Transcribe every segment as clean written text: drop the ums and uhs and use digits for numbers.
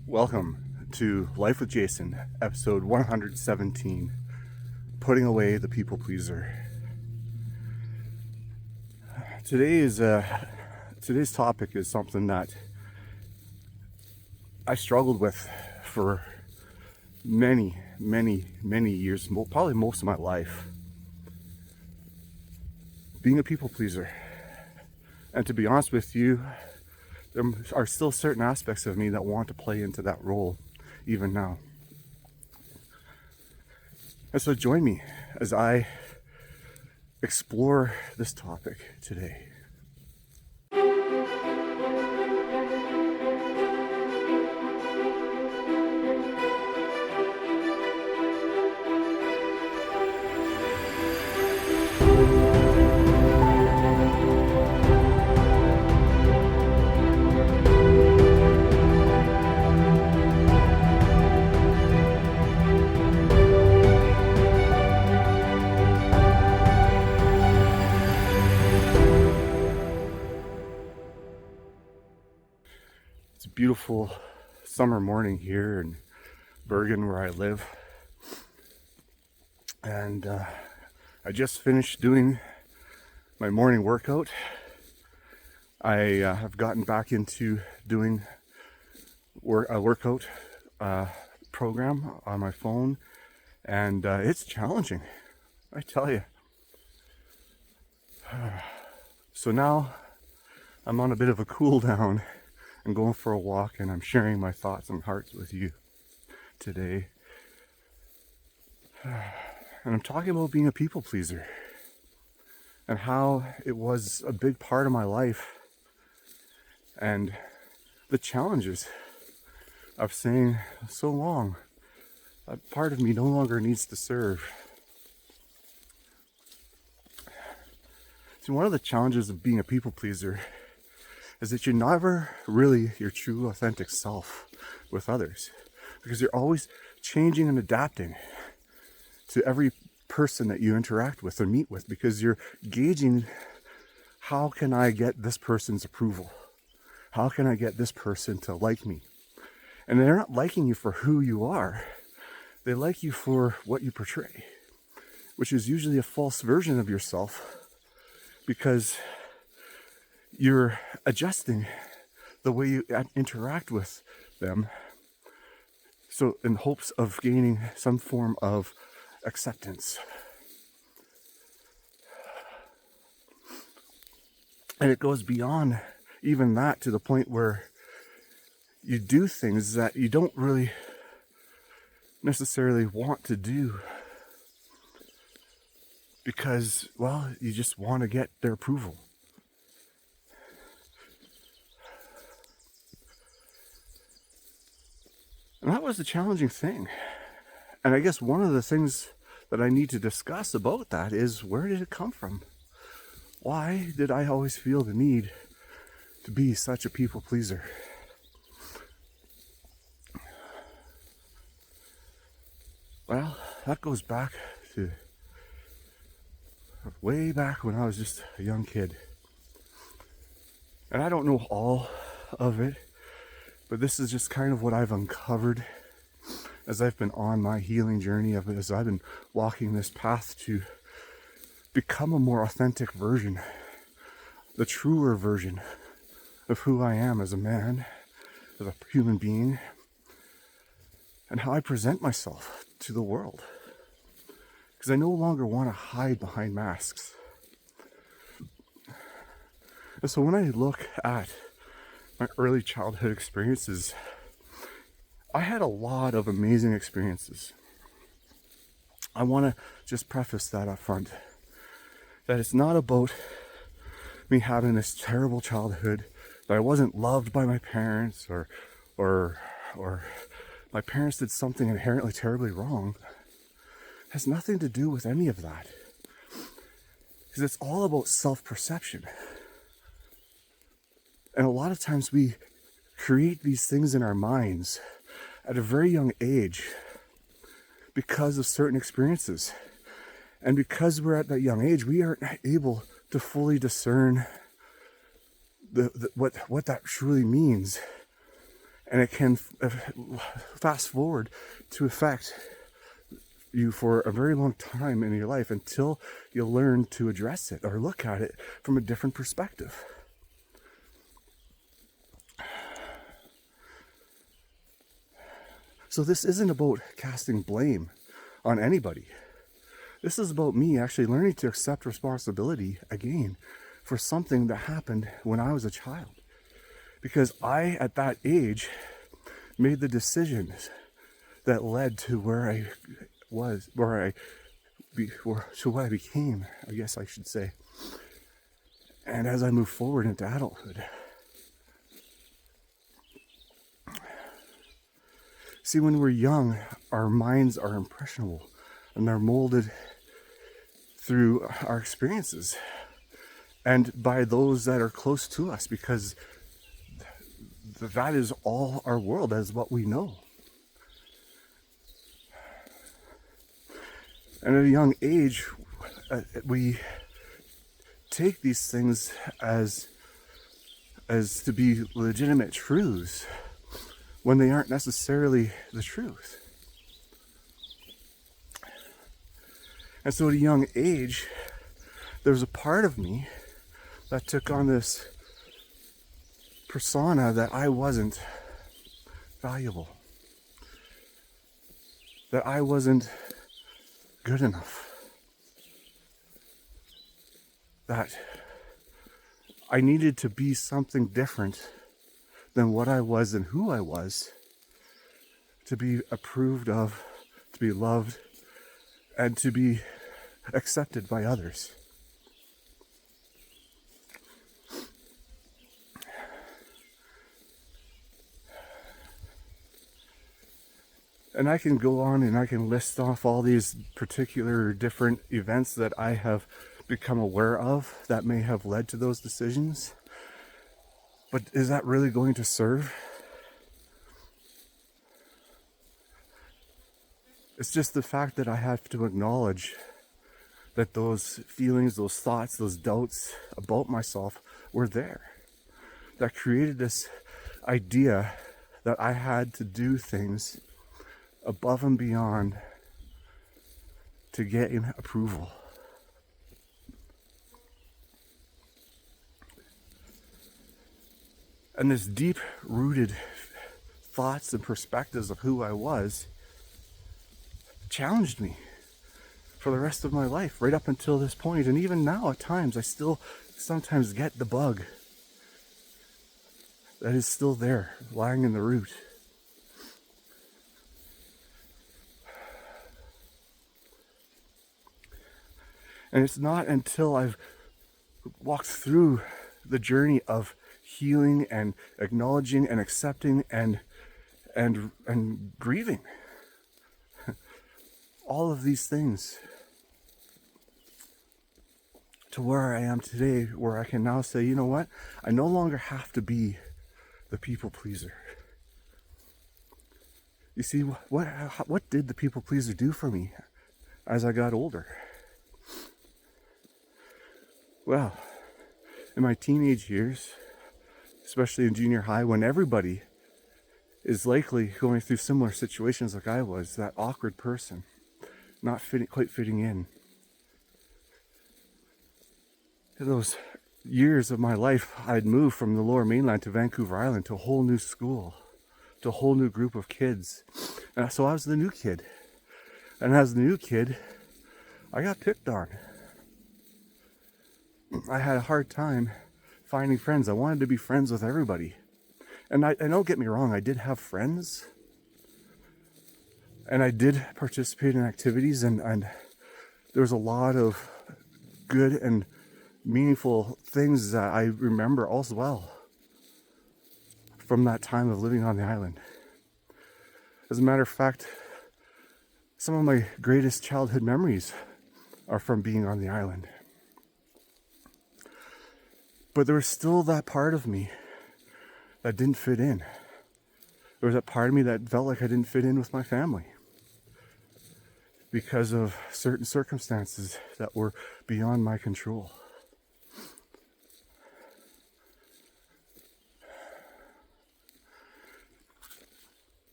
Welcome to Life with Jason, episode 117, Putting Away the People Pleaser. Today's topic is something that I struggled with for many years, probably most of my life. Being a people pleaser. And to be honest with you, there are still certain aspects of me that want to play into that role even now. And so join me as I explore this topic today. It's a beautiful summer morning here in Bergen, where I live. And I just finished doing my morning workout. I have gotten back into doing a workout program on my phone, and it's challenging, I tell you. So now I'm on a bit of a cool down. I'm going for a walk, and I'm sharing my thoughts and hearts with you today. And I'm talking about being a people pleaser and how it was a big part of my life, and the challenges of saying so long that part of me no longer needs to serve. See, one of the challenges of being a people pleaser is that you're never really your true authentic self with others, because you're always changing and adapting to every person that you interact with or meet with, because you're gauging, how can I get this person's approval? How can I get this person to like me? And they're not liking you for who you are. They like you for what you portray, which is usually a false version of yourself, because you're adjusting the way you interact with them, so in hopes of gaining some form of acceptance. And it goes beyond even that, to the point where you do things that you don't really necessarily want to do, because, well, you just want to get their approval. And that was the challenging thing. And I guess one of the things that I need to discuss about that is, where did it come from? Why did I always feel the need to be such a people pleaser? Well, that goes back to way back when I was just a young kid. And I don't know all of it, but this is just kind of what I've uncovered as I've been on my healing journey, as I've been walking this path to become a more authentic version, the truer version of who I am as a man, as a human being, and how I present myself to the world. Because I no longer want to hide behind masks. And so when I look at my early childhood experiences, I had a lot of amazing experiences. I want to just preface that up front, that it's not about me having this terrible childhood, that I wasn't loved by my parents, or my parents did something inherently terribly wrong. It has nothing to do with any of that, because it's all about self-perception. And a lot of times we create these things in our minds at a very young age because of certain experiences. And because we're at that young age, we aren't able to fully discern what that truly means, And it can fast forward to affect you for a very long time in your life until you learn to address it or look at it from a different perspective. So this isn't about casting blame on anybody. This is about me actually learning to accept responsibility again for something that happened when I was a child. Because I, at that age, made the decisions that led to where I was, to what I became, I guess I should say. And as I move forward into adulthood, see, when we're young, our minds are impressionable and they're molded through our experiences and by those that are close to us, because that is all our world, that is what we know. And at a young age, we take these things as to be legitimate truths when they aren't necessarily the truth. And so at a young age, there was a part of me that took on this persona that I wasn't valuable, that I wasn't good enough, that I needed to be something different than what I was and who I was to be approved of, to be loved, and to be accepted by others. And I can go on and I can list off all these particular different events that I have become aware of that may have led to those decisions. But is that really going to serve? It's just the fact that I have to acknowledge that those feelings, those thoughts, those doubts about myself were there. That created this idea that I had to do things above and beyond to get approval. And this deep-rooted thoughts and perspectives of who I was challenged me for the rest of my life, right up until this point. And even now, at times, I still sometimes get the bug that is still there, lying in the root. And it's not until I've walked through the journey of healing and acknowledging and accepting and grieving all of these things to where I am today, where I can now say, you know what? I no longer have to be the people pleaser. You see, what did the people pleaser do for me as I got older? Well, in my teenage years, especially in junior high, when everybody is likely going through similar situations like I was, that awkward person, not quite fitting in. In those years of my life, I'd moved from the Lower Mainland to Vancouver Island to a whole new school, to a whole new group of kids. And so I was the new kid. And as the new kid, I got picked on. I had a hard time finding friends. I wanted to be friends with everybody. And don't get me wrong, I did have friends. And I did participate in activities, and there was a lot of good and meaningful things that I remember as well from that time of living on the island. As a matter of fact, some of my greatest childhood memories are from being on the island. But there was still that part of me that didn't fit in. There was that part of me that felt like I didn't fit in with my family because of certain circumstances that were beyond my control.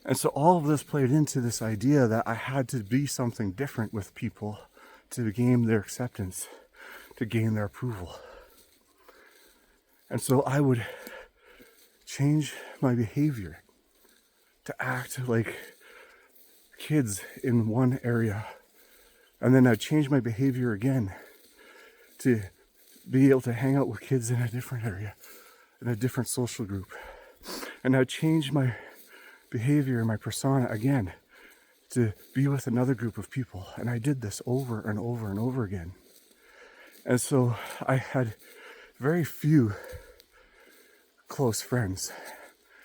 And so all of this played into this idea that I had to be something different with people to gain their acceptance, to gain their approval. And so I would change my behavior to act like kids in one area. And then I'd change my behavior again to be able to hang out with kids in a different area, in a different social group. And I'd change my behavior and my persona again to be with another group of people. And I did this over and over and over again. And so I had very few close friends.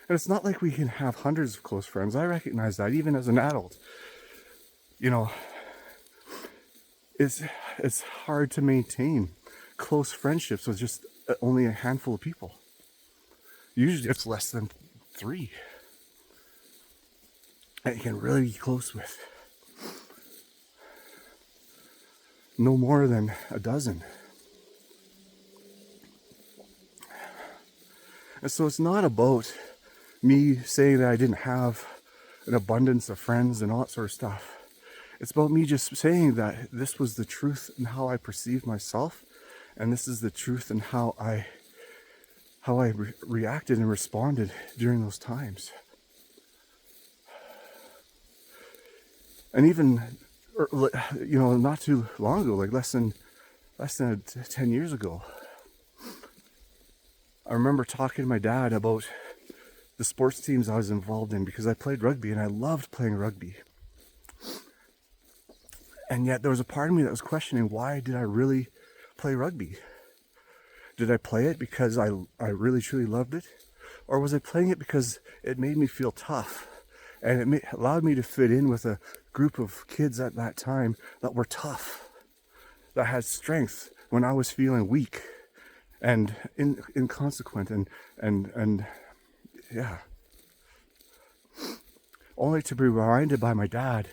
And it's not like we can have hundreds of close friends. I recognize that even as an adult. You know, it's hard to maintain close friendships with just only a handful of people. Usually it's less than 3 that you can really be close with. No more than a dozen. And so it's not about me saying that I didn't have an abundance of friends and all that sort of stuff. It's about me just saying that this was the truth in how I perceived myself, and this is the truth in how I reacted and responded during those times. And even, you know, not too long ago, like less than 10 years ago, I remember talking to my dad about the sports teams I was involved in, because I played rugby and I loved playing rugby. And yet there was a part of me that was questioning, why did I really play rugby? Did I play it because I really truly loved it? Or was I playing it because it made me feel tough? And it allowed me to fit in with a group of kids at that time that were tough, that had strength when I was feeling weak and inconsequent and yeah. Only to be reminded by my dad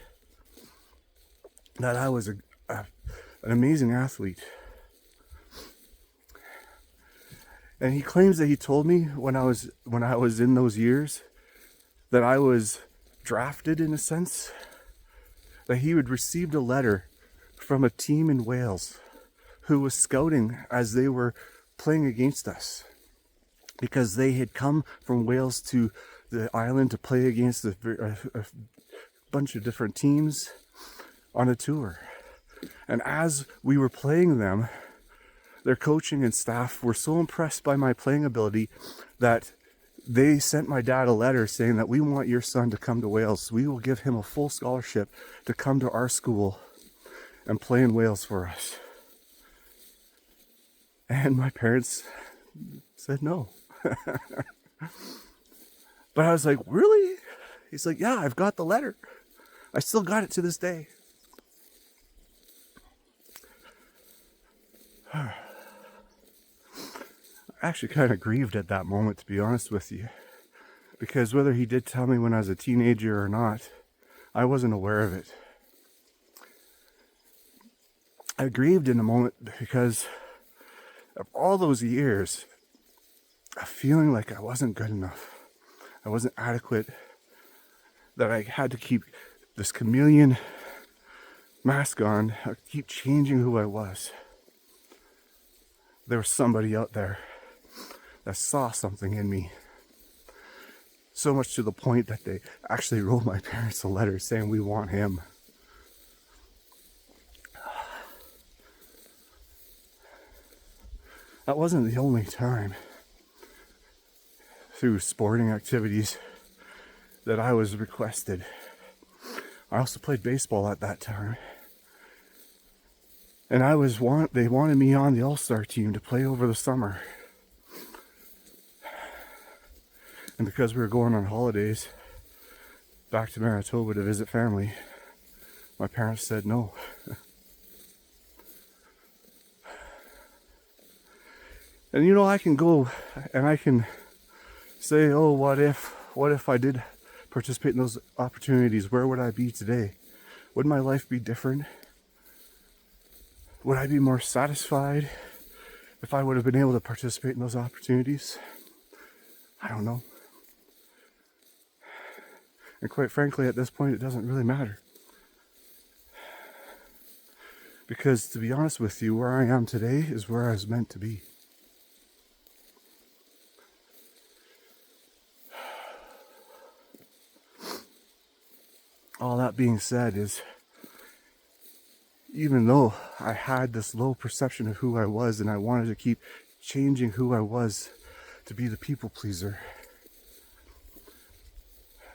that I was an amazing athlete. And he claims that he told me when I was in those years that I was drafted, in a sense, that he had received a letter from a team in Wales who was scouting as they were playing against us, because they had come from Wales to the island to play against a bunch of different teams on a tour. And as we were playing them, their coaching and staff were so impressed by my playing ability that they sent my dad a letter saying that we want your son to come to Wales. We will give him a full scholarship to come to our school and play in Wales for us. And my parents said no. But I was like, really? He's like, yeah, I've got the letter. I still got it to this day. I actually kind of grieved at that moment, to be honest with you, because whether he did tell me when I was a teenager or not, I wasn't aware of it. I grieved in a moment because of all those years of feeling like I wasn't good enough, I wasn't adequate, that I had to keep this chameleon mask on, keep changing who I was. There was somebody out there that saw something in me. So much to the point that they actually wrote my parents a letter saying, we want him. That wasn't the only time through sporting activities that I was requested. I also played baseball at that time. And they wanted me on the All-Star team to play over the summer. And because we were going on holidays back to Manitoba to visit family, my parents said no. And you know, I can go and I can say, oh, what if I did participate in those opportunities? Where would I be today? Would my life be different? Would I be more satisfied if I would have been able to participate in those opportunities? I don't know. And quite frankly, at this point, it doesn't really matter. Because to be honest with you, where I am today is where I was meant to be. All that being said is, even though I had this low perception of who I was and I wanted to keep changing who I was to be the people pleaser,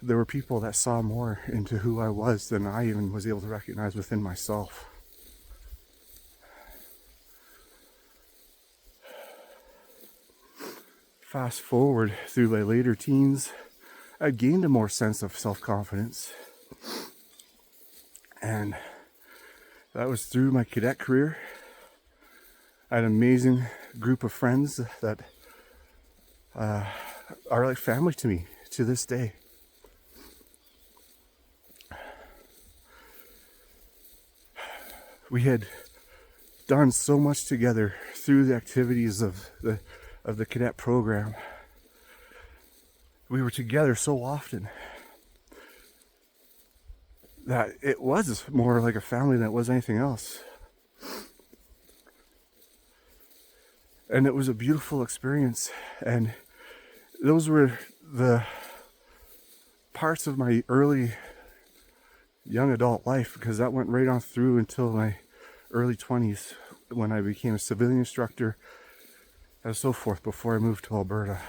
there were people that saw more into who I was than I even was able to recognize within myself. Fast forward through my later teens, I gained a more sense of self-confidence. And that was through my cadet career. I had an amazing group of friends that are like family to me to this day. We had done so much together through the activities of the cadet program. We were together so often that it was more like a family than it was anything else. And it was a beautiful experience. And those were the parts of my early young adult life, because that went right on through until my early 20s when I became a civilian instructor and so forth before I moved to Alberta.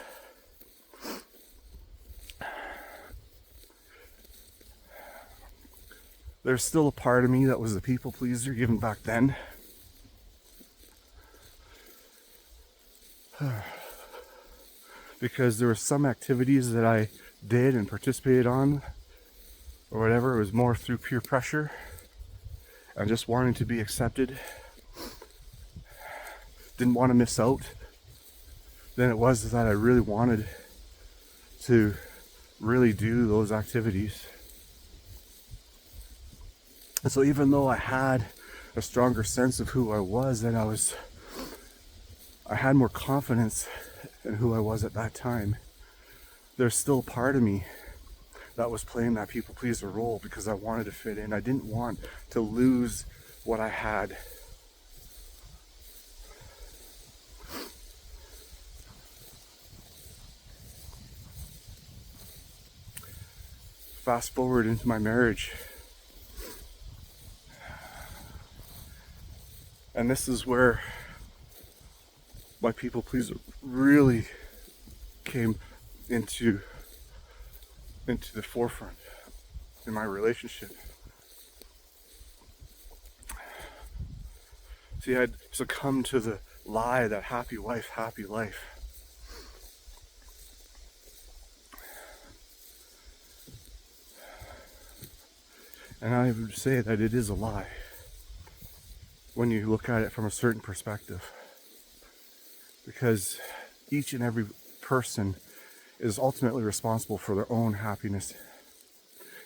There's still a part of me that was a people pleaser even back then. Because there were some activities that I did and participated on or whatever, it was more through peer pressure and just wanting to be accepted. Didn't want to miss out. Than it was that I really wanted to really do those activities. And so even though I had a stronger sense of who I was, and I had more confidence in who I was at that time, there's still a part of me that was playing that people pleaser role because I wanted to fit in. I didn't want to lose what I had. Fast forward into my marriage. And this is where my people pleaser really came into the forefront in my relationship. See, I'd succumbed to the lie that happy wife, happy life. And I would say that it is a lie when you look at it from a certain perspective. Because each and every person is ultimately responsible for their own happiness.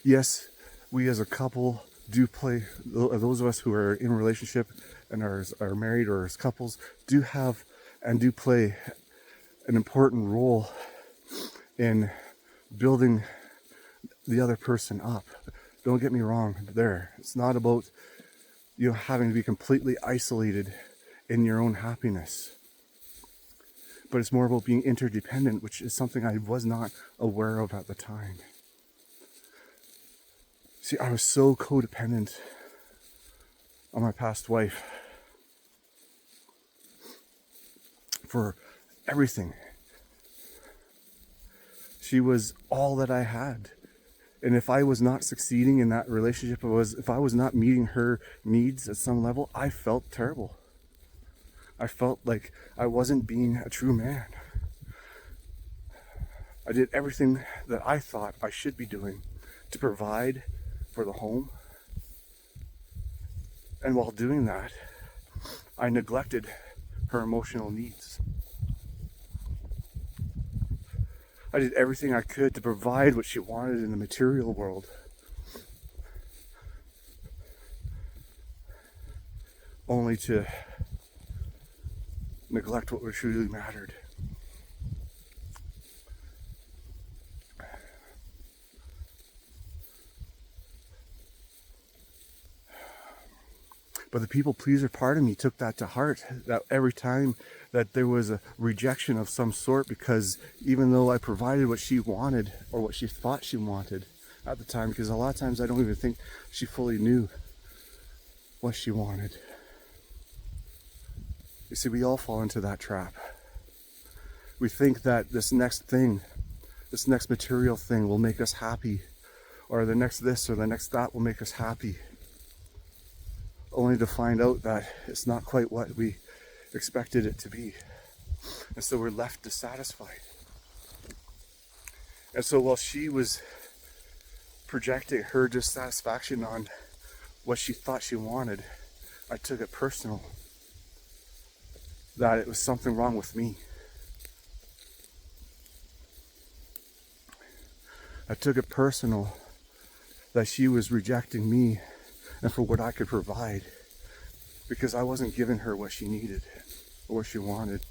Yes, we as a couple do play, those of us who are in a relationship and are married or as couples, do have and do play an important role in building the other person up. Don't get me wrong there. It's not about you having to be completely isolated in your own happiness. But it's more about being interdependent, which is something I was not aware of at the time. See, I was so codependent on my past wife for everything. She was all that I had. And if I was not succeeding in that relationship, if I was not meeting her needs at some level, I felt terrible. I felt like I wasn't being a true man. I did everything that I thought I should be doing to provide for the home. And while doing that, I neglected her emotional needs. I did everything I could to provide what she wanted in the material world, only to neglect what truly mattered. But the people pleaser part of me took that to heart, that every time that there was a rejection of some sort, because even though I provided what she wanted or what she thought she wanted at the time, because a lot of times I don't even think she fully knew what she wanted. You see, we all fall into that trap. We think that this next thing, this next material thing will make us happy, or the next this or the next that will make us happy, only to find out that it's not quite what we expected it to be. And so we're left dissatisfied. And so while she was projecting her dissatisfaction on what she thought she wanted, I took it personal, that it was something wrong with me. I took it personal that she was rejecting me and for what I could provide, because I wasn't giving her what she needed or what she wanted.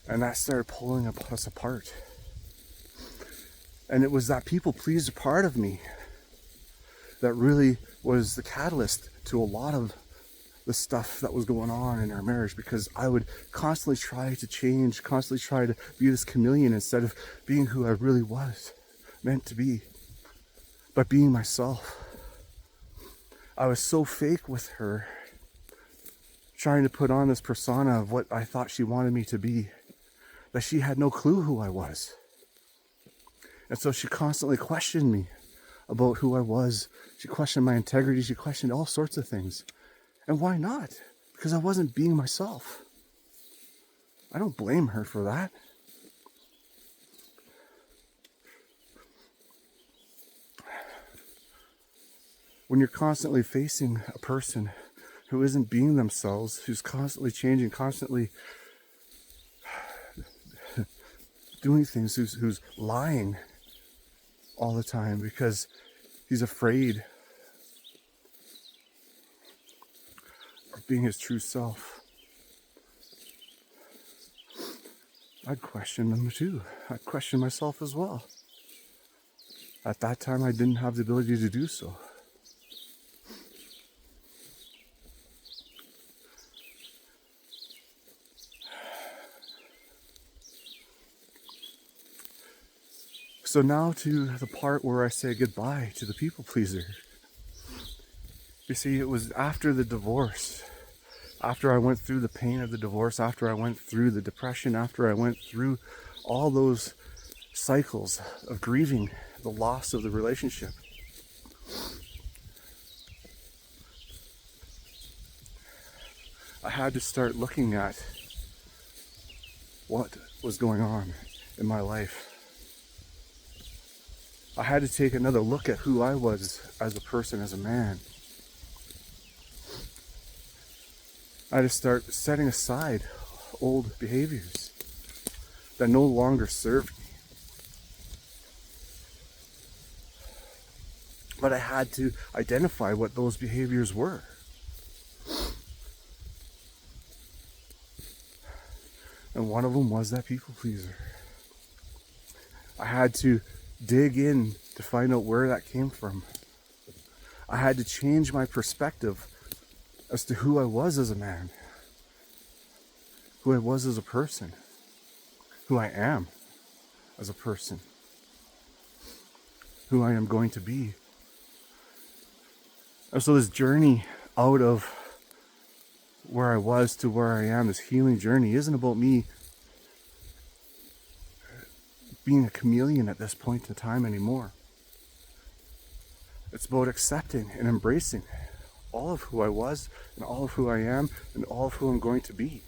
And that started pulling us apart. And it was that people pleaser part of me that really was the catalyst to a lot of the stuff that was going on in our marriage, because I would constantly try to change, constantly try to be this chameleon instead of being who I really was meant to be, but being myself. I was so fake with her, trying to put on this persona of what I thought she wanted me to be, that she had no clue who I was. And so she constantly questioned me about who I was. She questioned my integrity. She questioned all sorts of things. And why not? Because I wasn't being myself. I don't blame her for that. When you're constantly facing a person who isn't being themselves, who's constantly changing, constantly doing things, who's lying all the time because he's afraid of being his true self, I'd question them too. I'd question myself as well. At that time, I didn't have the ability to do so. So now to the part where I say goodbye to the people pleaser. You see, it was after the divorce, after I went through the pain of the divorce, after I went through the depression, after I went through all those cycles of grieving the loss of the relationship, I had to start looking at what was going on in my life. I had to take another look at who I was as a person, as a man. I had to start setting aside old behaviors that no longer served me. But I had to identify what those behaviors were. And one of them was that people pleaser. I had to dig in to find out where that came from. I had to change my perspective as to who I was as a man, who I was as a person, who I am as a person, who I am going to be. And so this journey out of where I was to where I am, this healing journey, isn't about me being a chameleon at this point in time anymore. It's about accepting and embracing all of who I was and all of who I am and all of who I'm going to be.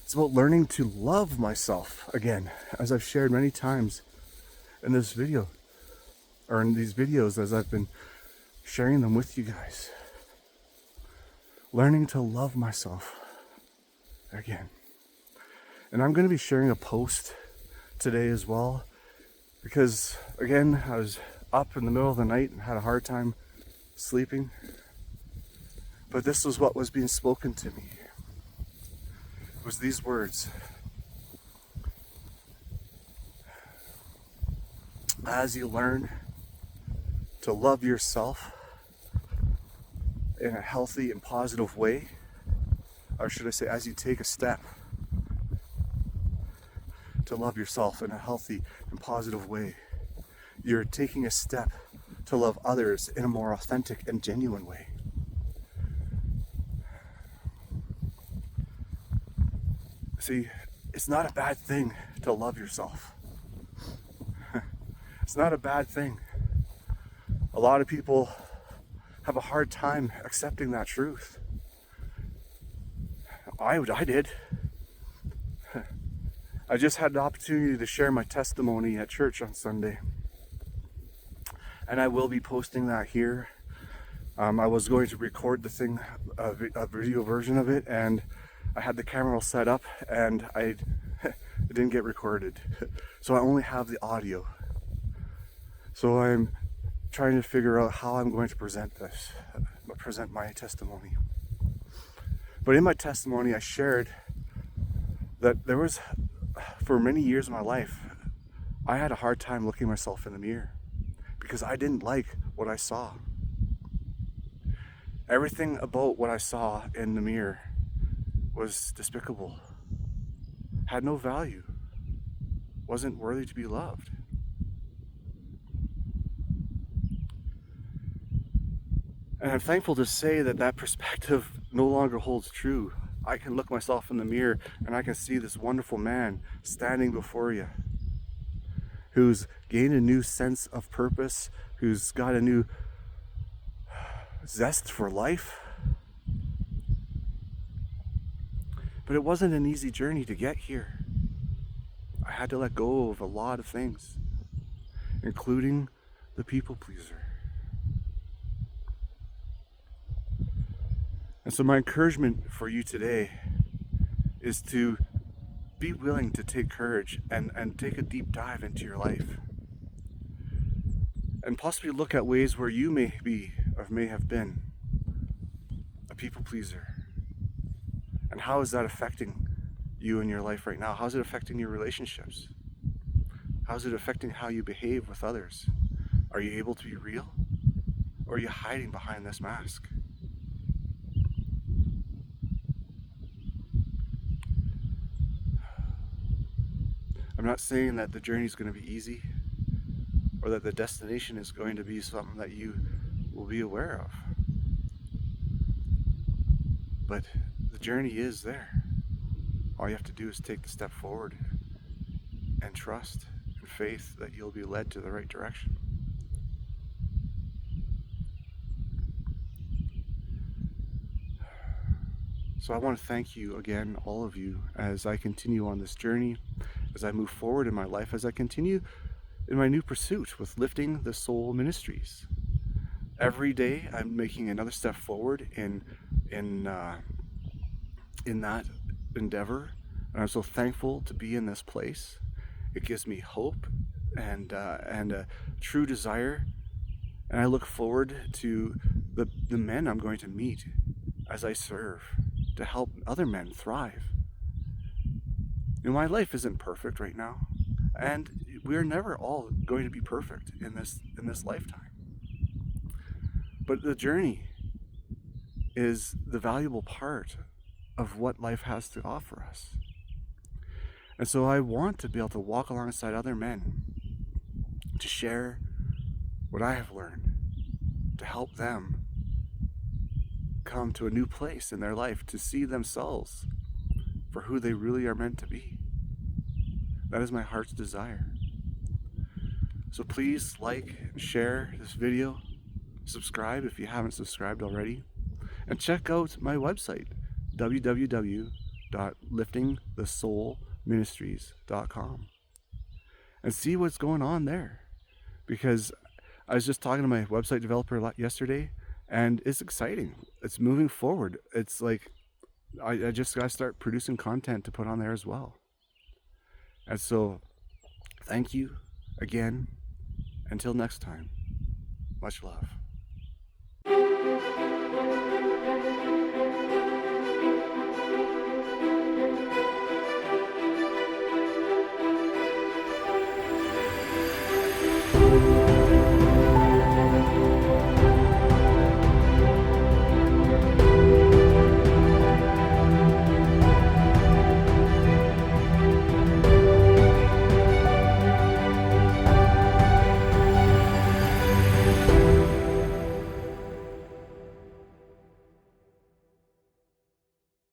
It's about learning to love myself again, as I've shared many times in this video, or in these videos as I've been sharing them with you guys. Learning to love myself again. And I'm going to be sharing a post today as well, because again, I was up in the middle of the night and had a hard time sleeping, but this was what was being spoken to me. It was these words: as you learn to love yourself, in a healthy and positive way, or should I say, as you take a step to love yourself in a healthy and positive way, you're taking a step to love others in a more authentic and genuine way. See, it's not a bad thing to love yourself. It's not a bad thing. A lot of people have a hard time accepting that truth. I did. I just had the opportunity to share my testimony at church on Sunday. And I will be posting that here. I was going to record the thing, a video version of it, and I had the camera all set up, and it didn't get recorded. So I only have the audio. So I'm trying to figure out how I'm going to present my testimony. But in my testimony, I shared that there was, for many years of my life, I had a hard time looking myself in the mirror because I didn't like what I saw. Everything about what I saw in the mirror was despicable, had no value, wasn't worthy to be loved. And I'm thankful to say that that perspective no longer holds true. I can look myself in the mirror and I can see this wonderful man standing before you, who's gained a new sense of purpose, who's got a new zest for life. But it wasn't an easy journey to get here. I had to let go of a lot of things, including the people pleaser. And so my encouragement for you today is to be willing to take courage and take a deep dive into your life. And possibly look at ways where you may be or may have been a people pleaser. And how is that affecting you in your life right now? How's it affecting your relationships? How's it affecting how you behave with others? Are you able to be real? Or are you hiding behind this mask? I'm not saying that the journey is going to be easy or that the destination is going to be something that you will be aware of. But the journey is there. All you have to do is take the step forward and trust and faith that you'll be led to the right direction. So I want to thank you again, all of you, as I continue on this journey, as I move forward in my life, as I continue in my new pursuit with Lifting the Soul Ministries. Every day I'm making another step forward in that endeavor, and I'm so thankful to be in this place. It gives me hope and a true desire, and I look forward to the men I'm going to meet as I serve to help other men thrive. You know, my life isn't perfect right now, and we're never all going to be perfect in this lifetime. But the journey is the valuable part of what life has to offer us. And so I want to be able to walk alongside other men, to share what I have learned, to help them come to a new place in their life, to see themselves for who they really are meant to be. That is my heart's desire. So please like and share this video, subscribe if you haven't subscribed already, and check out my website, www.liftingthesoulministries.com, and see what's going on there. Because I was just talking to my website developer yesterday, and it's exciting. It's moving forward. It's like I just got to start producing content to put on there as well. And so thank you again. Until next time, much love.